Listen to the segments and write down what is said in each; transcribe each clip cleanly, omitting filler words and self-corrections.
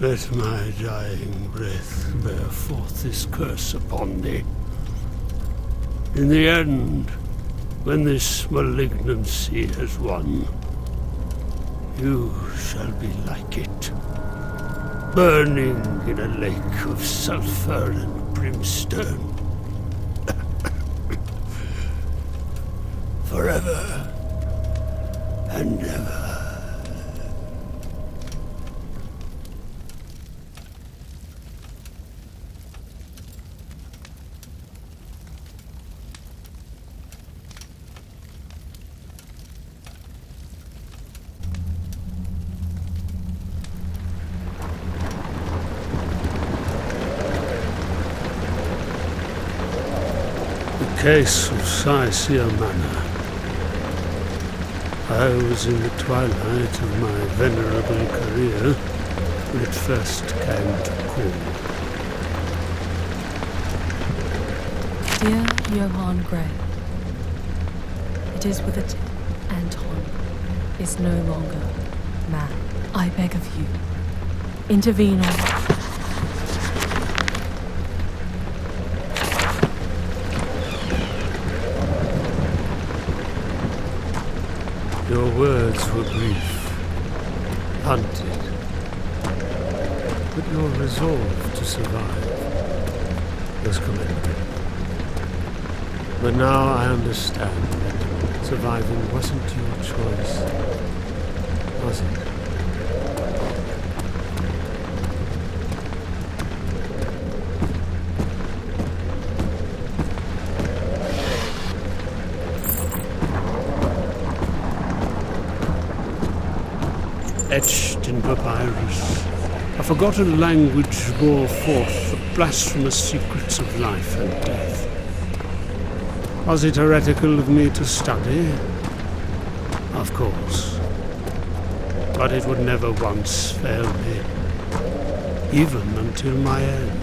Let my dying breath bear forth this curse upon thee. In the end, when this malignancy has won, you shall be like it, burning in a lake of sulfur and brimstone. Forever and ever. Case of Saisia Manor. I was in the twilight of my venerable career when it first came to call. Dear Johann Grey, it is with it Anton is no longer man. I beg of you, intervene on Your words were brief, punted, but your resolve to survive was commendable. But now I understand that surviving wasn't your choice, was it? Etched in papyrus, a forgotten language bore forth the blasphemous secrets of life and death. Was it heretical of me to study? Of course. But it would never once fail me, even until my end.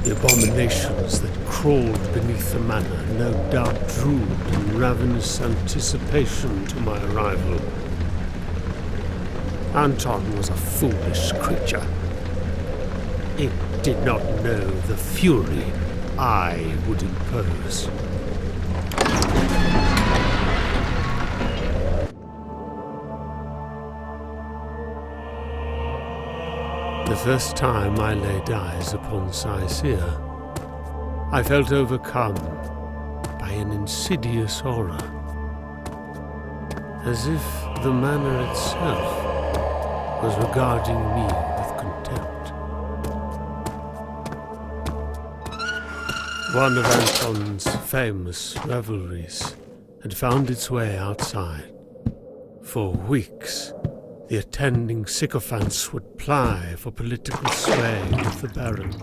The abominations that crawled beneath the manor no doubt drooled in ravenous anticipation to my arrival. Anton was a foolish creature. It did not know the fury I would impose. The first time I laid eyes upon Saisia, I felt overcome by an insidious aura, as if the manor itself was regarding me with contempt. One of Anton's famous revelries had found its way outside. For weeks, the attending sycophants would ply for political sway with the Baron.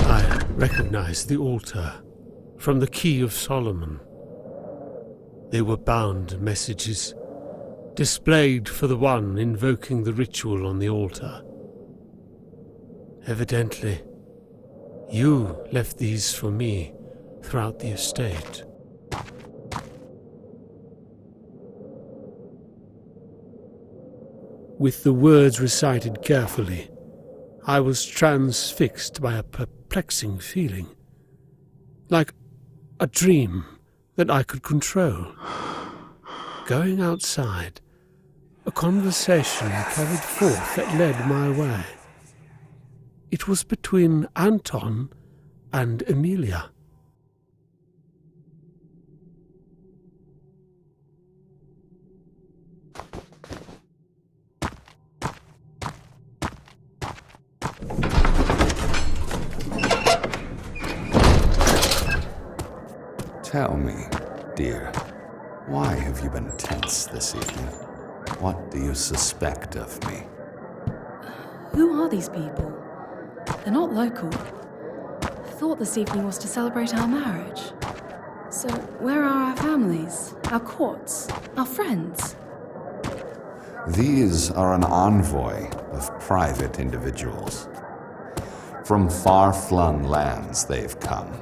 I recognized the altar from the Key of Solomon. They were bound messages, displayed for the one invoking the ritual on the altar. Evidently, you left these for me throughout the estate. With the words recited carefully, I was transfixed by a perplexing feeling, like a dream that I could control. Going outside, a conversation carried forth that led my way. It was between Anton and Emilia. Tell me, dear, why have you been tense this evening? What do you suspect of me? Who are these people? They're not local. I thought this evening was to celebrate our marriage. So where are our families, our courts, our friends? These are an envoy of private individuals. From far-flung lands they've come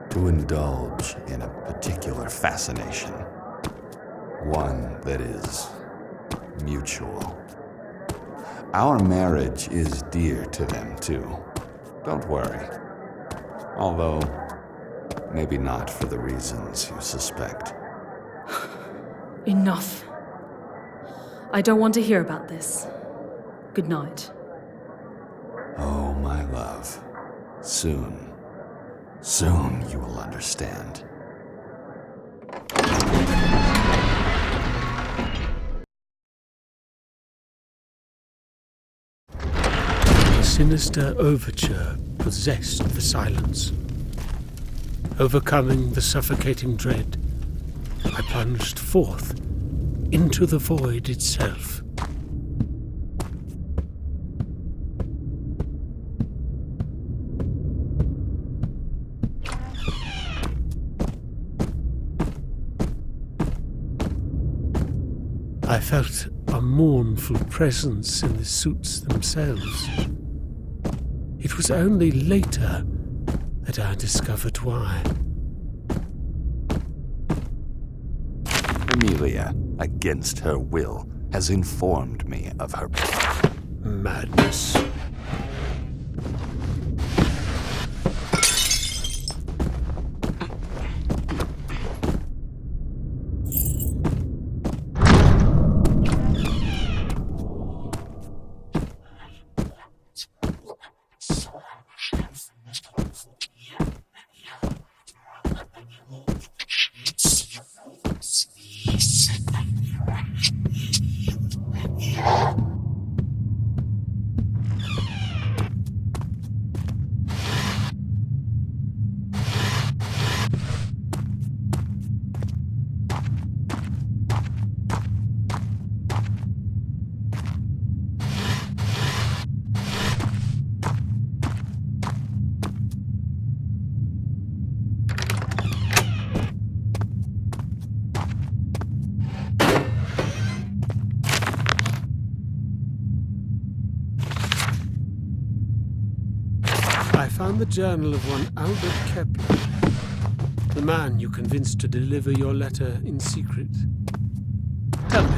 to indulge in a particular fascination. One that is mutual. Our marriage is dear to them, too. Don't worry. Although, maybe not for the reasons you suspect. Enough. I don't want to hear about this. Good night. Oh, my love. Soon you will understand. A sinister overture possessed the silence. Overcoming the suffocating dread, I plunged forth into the void itself. I felt a mournful presence in the suits themselves. It was only later that I discovered why. Amelia, against her will, has informed me of her Madness. I found the journal of one Albert Kepler, the man you convinced to deliver your letter in secret. Tell me,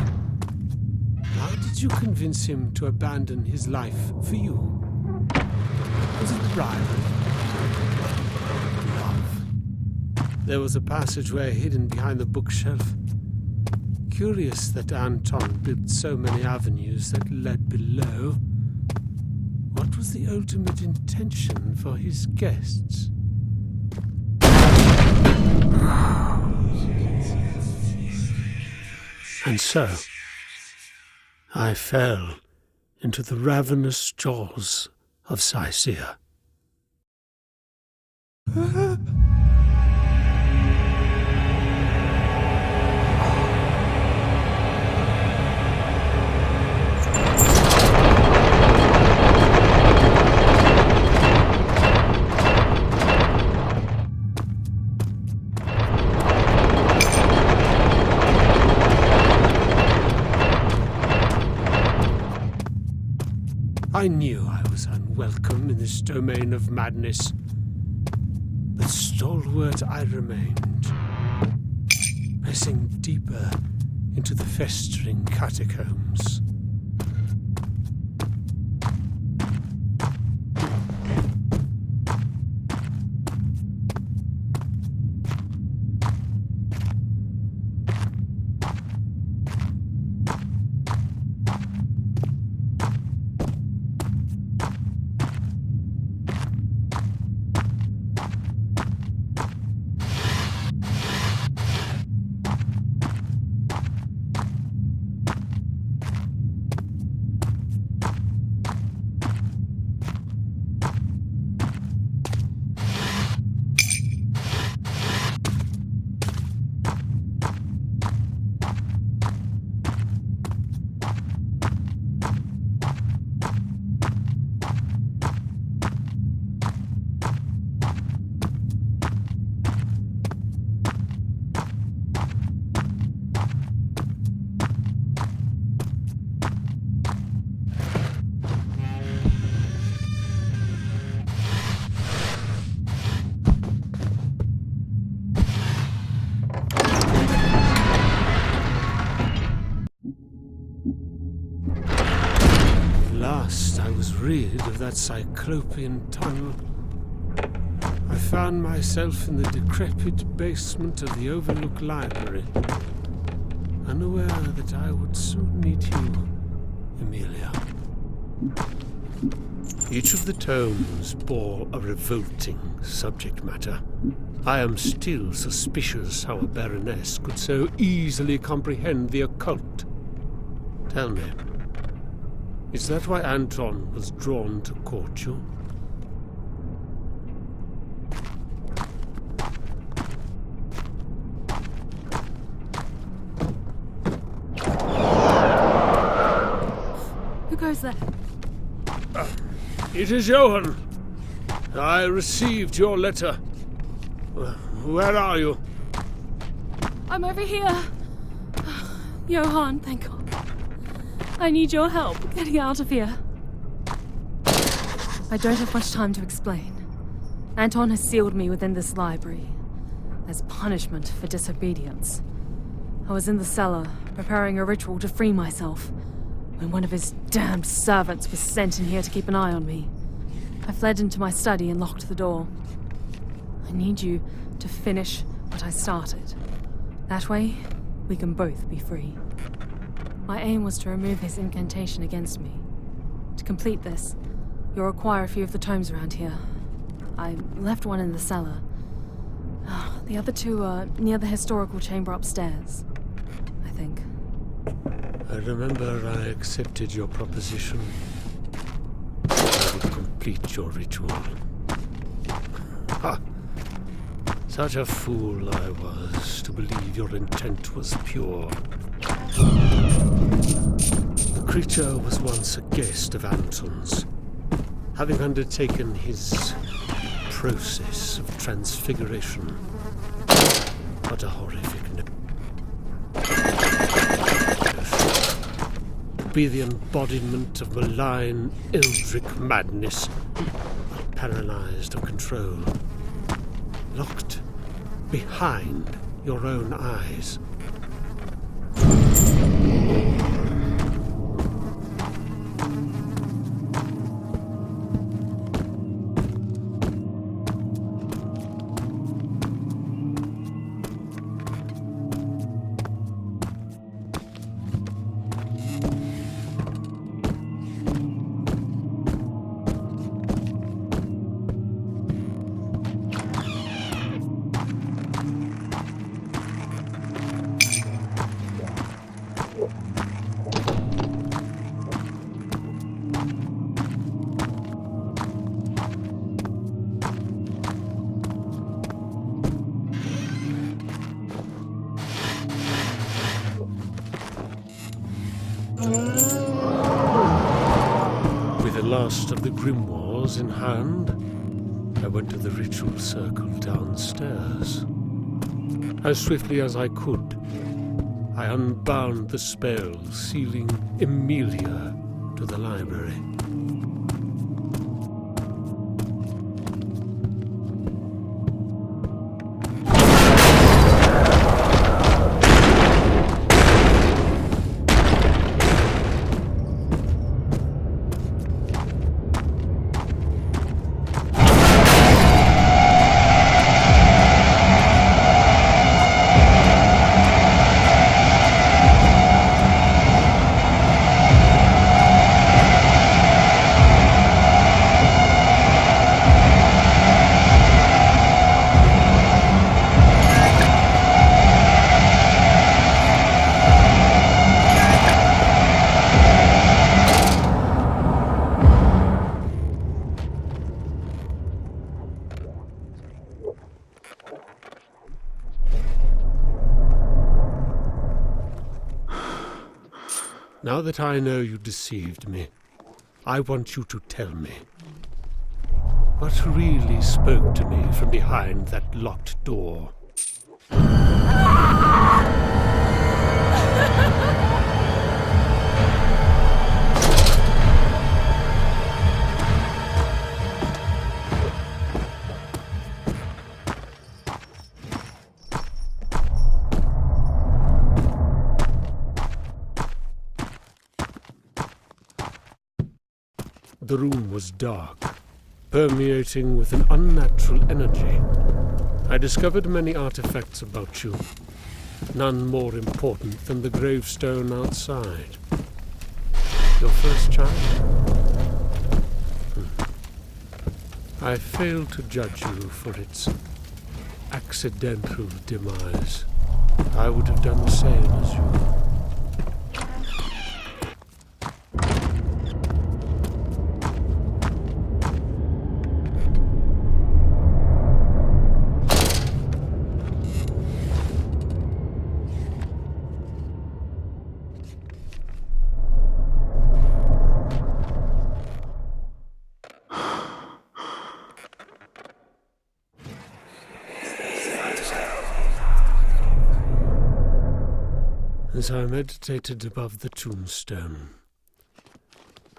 how did you convince him to abandon his life for you? Was it bribery? Love? There was a passageway hidden behind the bookshelf. Curious that Anton built so many avenues that led below. What was the ultimate intention for his guests? And so, I fell into the ravenous jaws of Cycea. I knew I was unwelcome in this domain of madness, but stalwart I remained, pressing deeper into the festering catacombs. was rid of that cyclopean tunnel, I found myself in the decrepit basement of the Overlook Library, unaware that I would soon meet you, Emilia. Each of the tomes bore a revolting subject matter. I am still suspicious how a baroness could so easily comprehend the occult. Tell me, is that why Anton was drawn to court you? Who goes there? It is Johan. I received your letter. Where are you? I'm over here. Johan, thank God. I need your help getting out of here. I don't have much time to explain. Anton has sealed me within this library as punishment for disobedience. I was in the cellar, preparing a ritual to free myself, when one of his damned servants was sent in here to keep an eye on me. I fled into my study and locked the door. I need you to finish what I started. That way, we can both be free. My aim was to remove his incantation against me. To complete this, you'll require a few of the tomes around here. I left one in the cellar. The other two are near the historical chamber upstairs, I think. I remember I accepted your proposition. I would complete your ritual. Ha! Such a fool I was to believe your intent was pure. The creature was once a guest of Anton's, having undertaken his process of transfiguration. What a horrific to be the embodiment of malign, eldritch madness, paralyzed of control, locked behind your own eyes. Last of the grimoires in hand, I went to the ritual circle downstairs. As swiftly as I could, I unbound the spell, sealing Emilia to the library. Now that I know you deceived me, I want you to tell me what really spoke to me from behind that locked door. The room was dark, permeating with an unnatural energy. I discovered many artifacts about you, none more important than the gravestone outside. Your first child? I failed to judge you for its accidental demise. I would have done the same as you. As I meditated above the tombstone,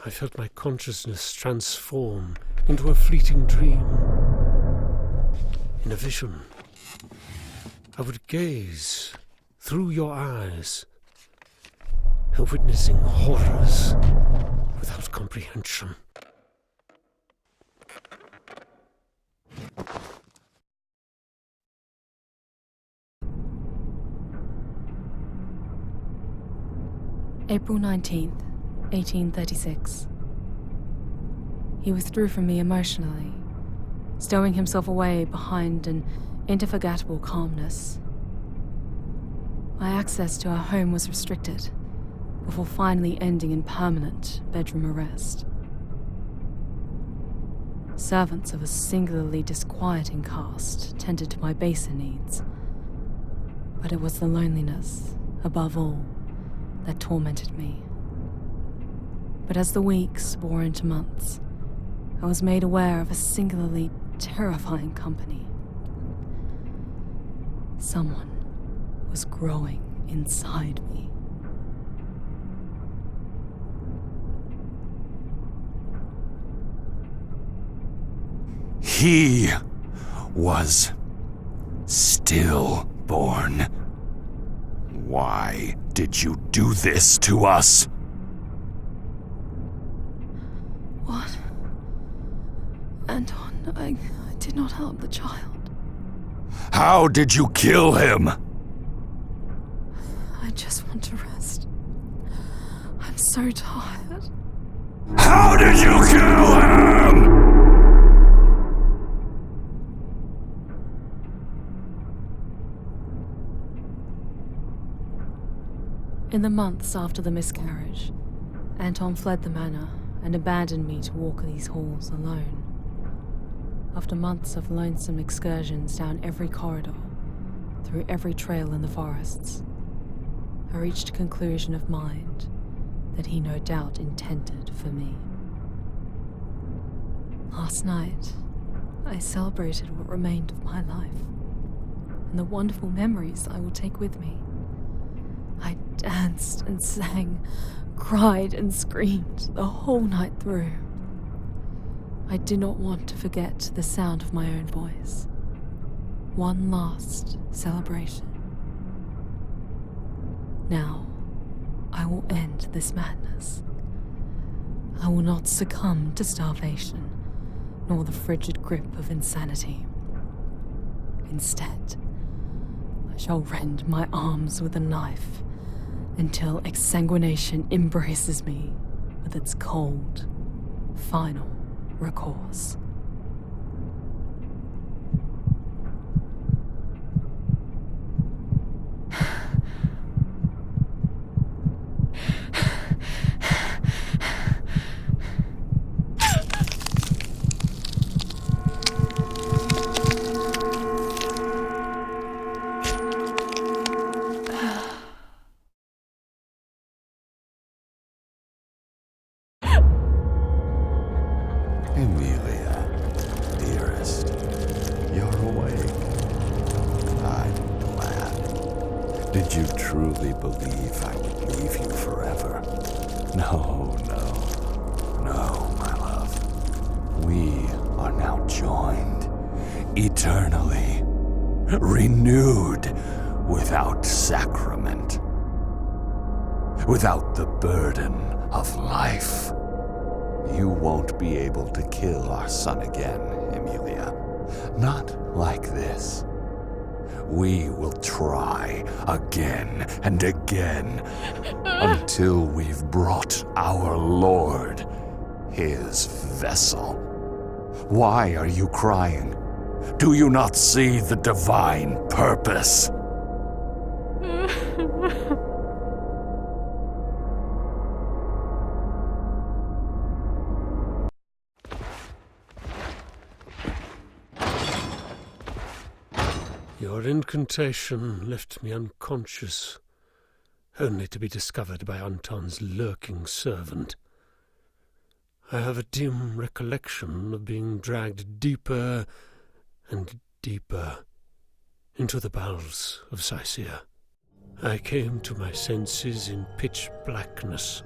I felt my consciousness transform into a fleeting dream. In a vision, I would gaze through your eyes, witnessing horrors without comprehension. April 19th, 1836. He withdrew from me emotionally, stowing himself away behind an indefatigable calmness. My access to our home was restricted, before finally ending in permanent bedroom arrest. Servants of a singularly disquieting caste tended to my baser needs, but it was the loneliness, above all, that tormented me. But as the weeks bore into months, I was made aware of a singularly terrifying company. Someone was growing inside me. He was stillborn. Why did you do this to us? What? Anton, I did not harm the child. How did you kill him? I just want to rest. I'm so tired. How did you kill him? In the months after the miscarriage, Anton fled the manor and abandoned me to walk these halls alone. After months of lonesome excursions down every corridor, through every trail in the forests, I reached a conclusion of mind that he no doubt intended for me. Last night, I celebrated what remained of my life and the wonderful memories I will take with me. I danced and sang, cried and screamed the whole night through. I did not want to forget the sound of my own voice. One last celebration. Now, I will end this madness. I will not succumb to starvation, nor the frigid grip of insanity. Instead, I shall rend my arms with a knife until exsanguination embraces me with its cold, final recourse. Amelia, dearest, you're awake. I'm glad. Did you truly believe I would leave you forever? No, my love. We are now joined, eternally, renewed, without sacrament, without the burden of life. You won't be able to kill our son again, Emilia. Not like this. We will try again and again until we've brought our Lord, his vessel. Why are you crying? Do you not see the divine purpose? Your incantation left me unconscious, only to be discovered by Anton's lurking servant. I have a dim recollection of being dragged deeper and deeper into the bowels of Sicea. I came to my senses in pitch blackness.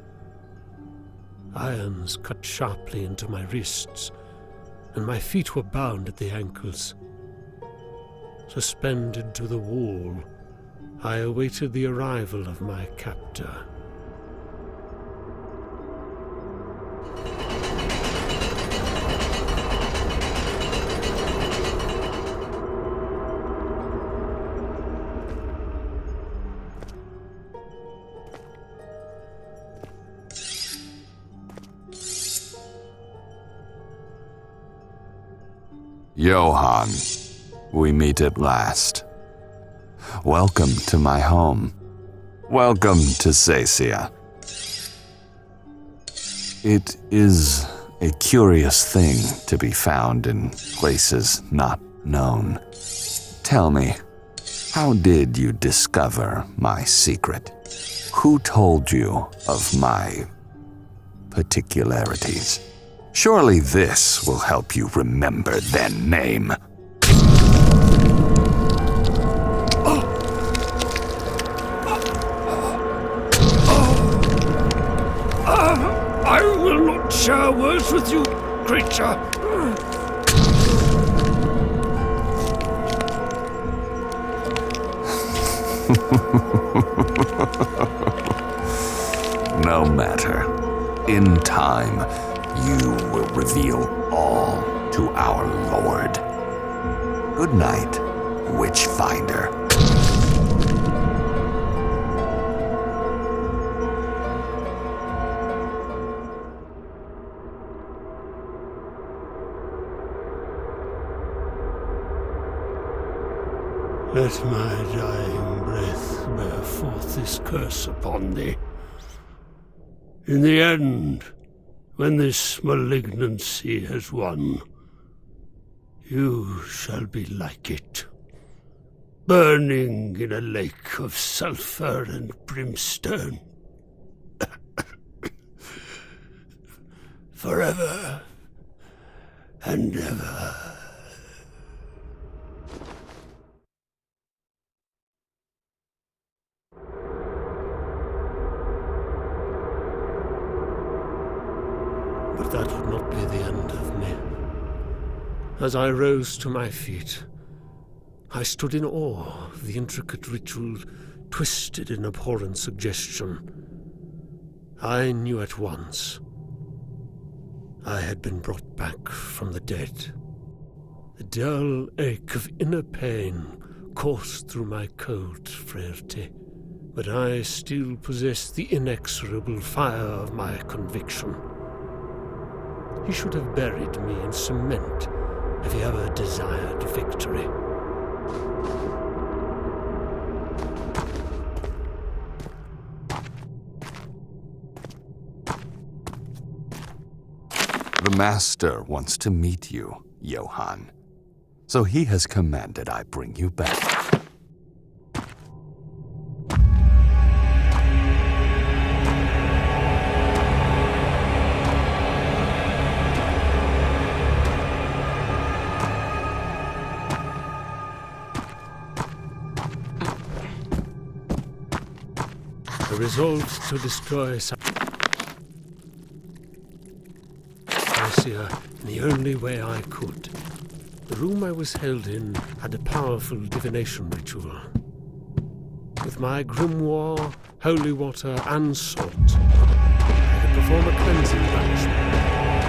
Irons cut sharply into my wrists, and my feet were bound at the ankles. Suspended to the wall, I awaited the arrival of my captor. Johann, we meet at last. Welcome to my home. Welcome to Sicea. It is a curious thing to be found in places not known. Tell me, how did you discover my secret? Who told you of my particularities? Surely this will help you remember their name. I will not share words with you, creature. No matter. In time, you will reveal all to our Lord. Good night, Witchfinder. Let my dying breath bear forth this curse upon thee. In the end, when this malignancy has won, you shall be like it, burning in a lake of sulphur and brimstone. Forever and ever. But that would not be the end of me. As I rose to my feet, I stood in awe of the intricate ritual twisted in abhorrent suggestion. I knew at once I had been brought back from the dead. The dull ache of inner pain coursed through my cold frailty, but I still possessed the inexorable fire of my conviction. He should have buried me in cement if he ever desired victory. The Master wants to meet you, Johann. So he has commanded I bring you back. I resolved to destroy Sicea in the only way I could. The room I was held in had a powerful divination ritual. With my grimoire, holy water, and salt, I could perform a cleansing banishment.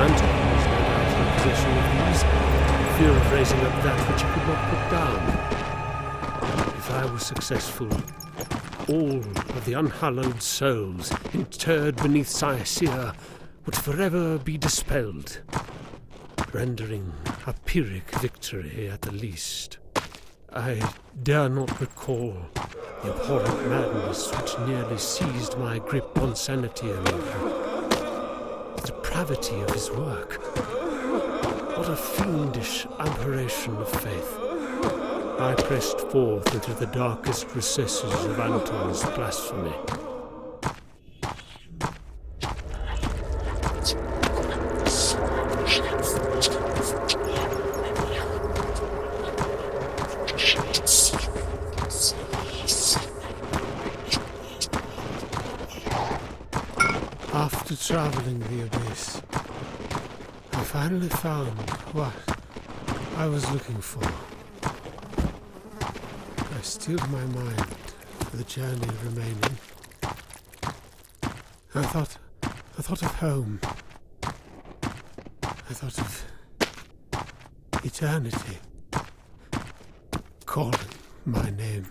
Anton was no doubt in possession of these, in fear of raising up that which he could not put down. If I were successful, all of the unhallowed souls interred beneath Siasia would forever be dispelled, rendering a Pyrrhic victory at the least. I dare not recall the abhorrent madness which nearly seized my grip on sanity earlier. The depravity of his work. What a fiendish aberration of faith. I pressed forth into the darkest recesses of Anton's blasphemy. After traveling the abyss, I finally found what I was looking for. I steeled my mind for the journey remaining. I thought of home. I thought of eternity calling my name.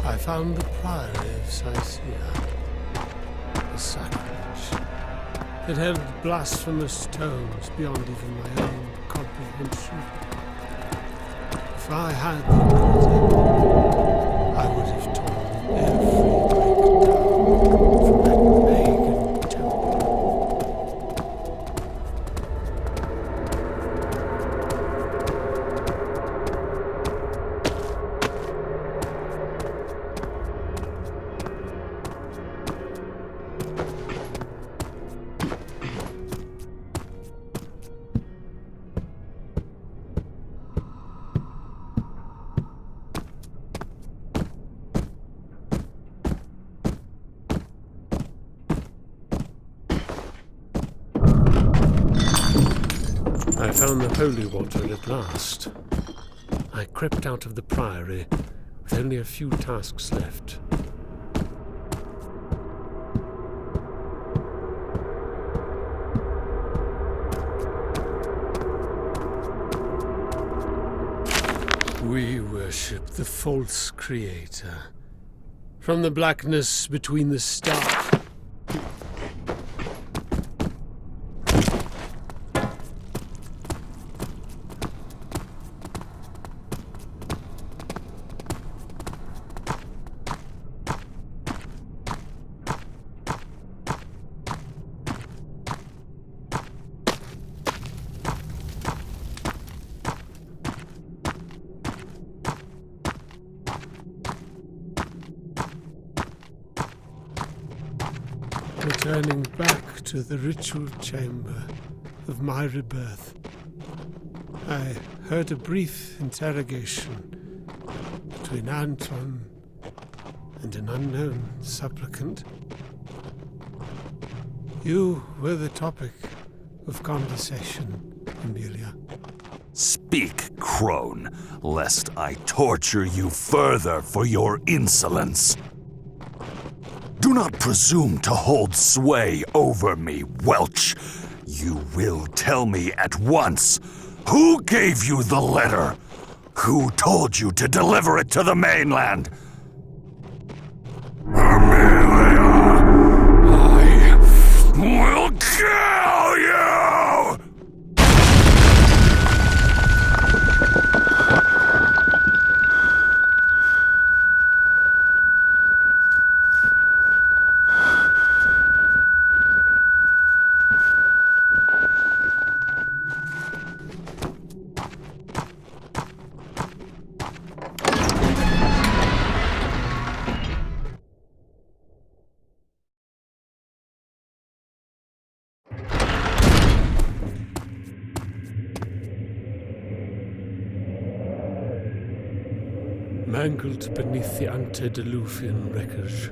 I found the Priory of Siasia, a sacrilege that held blasphemous tones beyond even my own comprehension. If I had the ability, I would have torn every brick down from that pagan temple. I found the holy water at last. I crept out of the priory with only a few tasks left. We worship the false creator. From the blackness between the stars. Returning back to the ritual chamber of my rebirth, I heard a brief interrogation between Anton and an unknown supplicant. You were the topic of conversation, Amelia. Speak, crone, lest I torture you further for your insolence. Do not presume to hold sway over me, Welch. You will tell me at once who gave you the letter? Who told you to deliver it to the mainland? Amelia, I will kill you! Mangled beneath the antediluvian wreckage,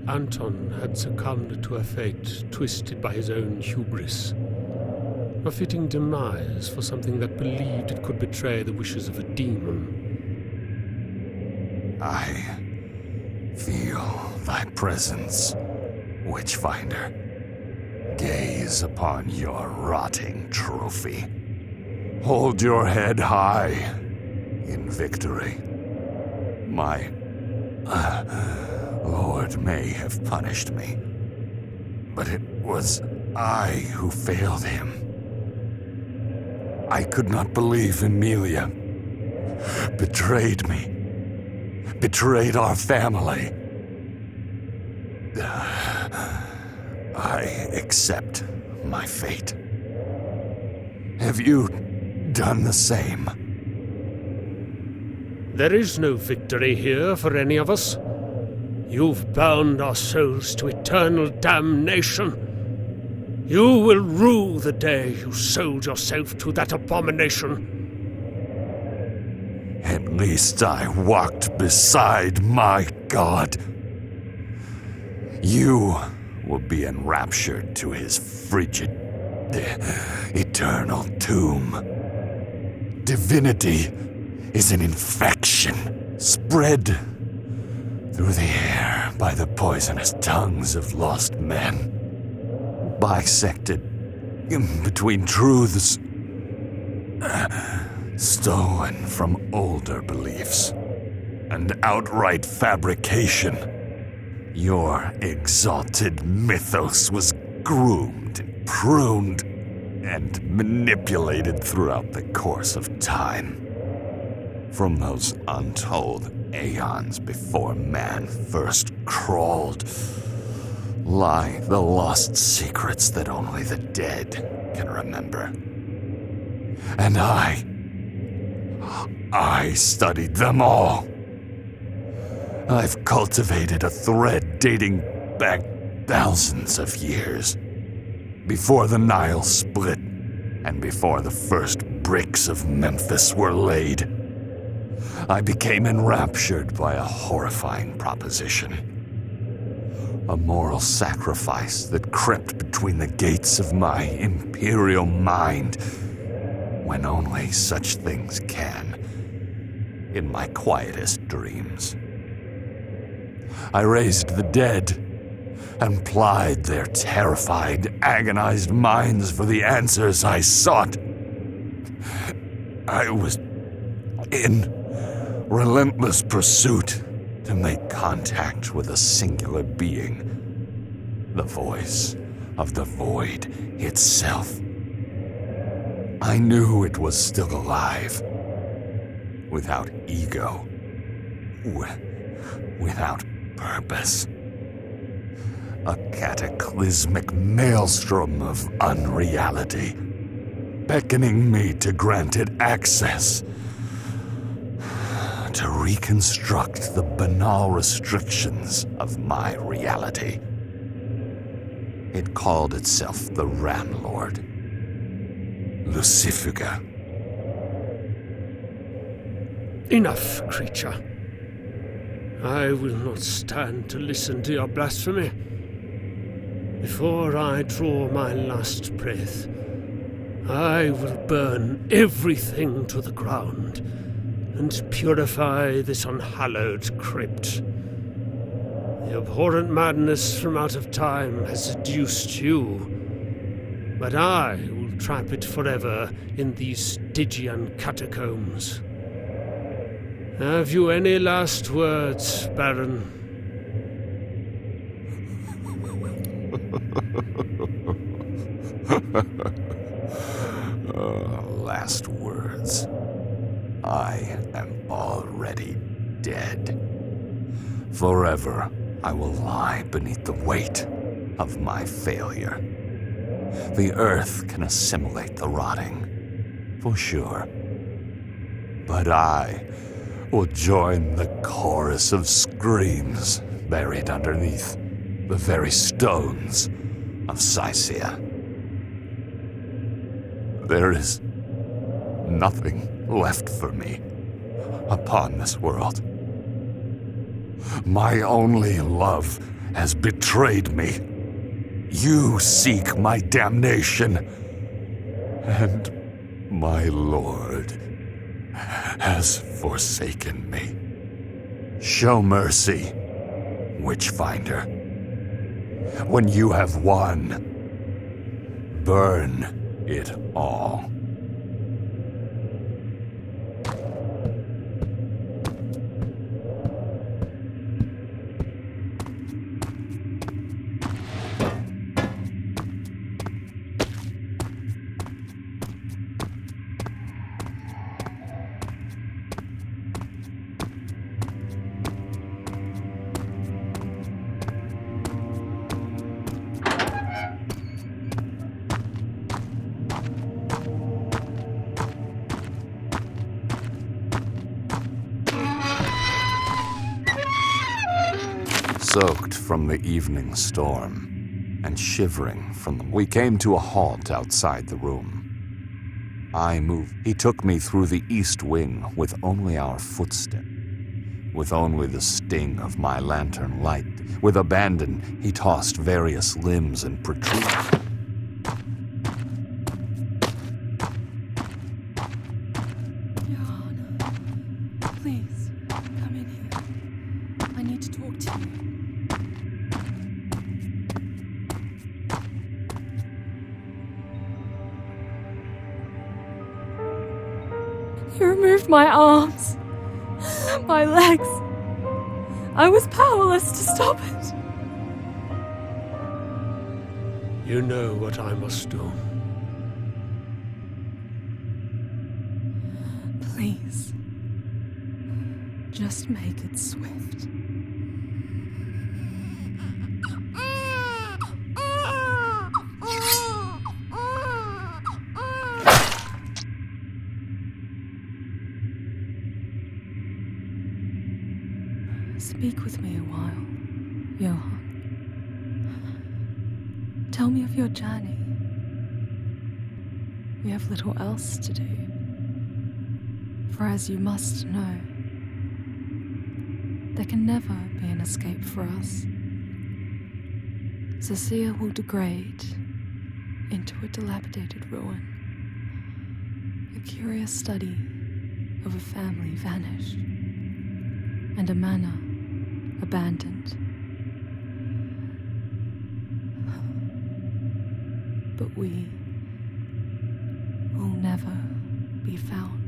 Anton had succumbed to a fate twisted by his own hubris. A fitting demise for something that believed it could betray the wishes of a demon. I feel thy presence, Witchfinder. Gaze upon your rotting trophy. Hold your head high in victory. My Lord may have punished me, but it was I who failed him. I could not believe Emilia betrayed me, betrayed our family. I accept my fate. Have you done the same? There is no victory here for any of us. You've bound our souls to eternal damnation. You will rue the day you sold yourself to that abomination. At least I walked beside my God. You will be enraptured to his frigid, eternal tomb. Divinity is an infection spread through the air by the poisonous tongues of lost men. Bisected in between truths stolen from older beliefs and outright fabrication. Your exalted mythos was groomed, pruned, and manipulated throughout the course of time. From those untold aeons before man first crawled, lie the lost secrets that only the dead can remember. And I studied them all. I've cultivated a thread dating back thousands of years. Before the Nile split, and before the first bricks of Memphis were laid, I became enraptured by a horrifying proposition. A moral sacrifice that crept between the gates of my imperial mind, when only such things can, in my quietest dreams. I raised the dead and plied their terrified, agonized minds for the answers I sought. I was in relentless pursuit to make contact with a singular being, the voice of the void itself. I knew it was still alive, without ego, without purpose. A cataclysmic maelstrom of unreality, beckoning me to grant it access, to reconstruct the banal restrictions of my reality. It called itself the Ramlord, Lucifuga. Enough, creature. I will not stand to listen to your blasphemy. Before I draw my last breath, I will burn everything to the ground and purify this unhallowed crypt. The abhorrent madness from out of time has seduced you, but I will trap it forever in these Stygian catacombs. Have you any last words, Baron? Last words. I am already dead. Forever, I will lie beneath the weight of my failure. The earth can assimilate the rotting, for sure. But I will join the chorus of screams buried underneath the very stones of Sicea. There is nothing left for me upon this world. My only love has betrayed me. You seek my damnation, and my lord has forsaken me. Show mercy, Witchfinder. When you have won, burn it all. Soaked from the evening storm and shivering from we came to a halt outside the room. I moved. He took me through the east wing with only our footsteps, with only the sting of my lantern light. With abandon, he tossed various limbs and protrusions. Johanna, please, come in here. I need to talk to you. You removed my arms, my legs. I was powerless to stop it. You know what I must do. Please, just make it swift. Speak with me a while, Johann. Tell me of your journey. We have little else to do. For as you must know, there can never be an escape for us. Cecilia will degrade into a dilapidated ruin, a curious study of a family vanished, and a manor abandoned. But we will never be found.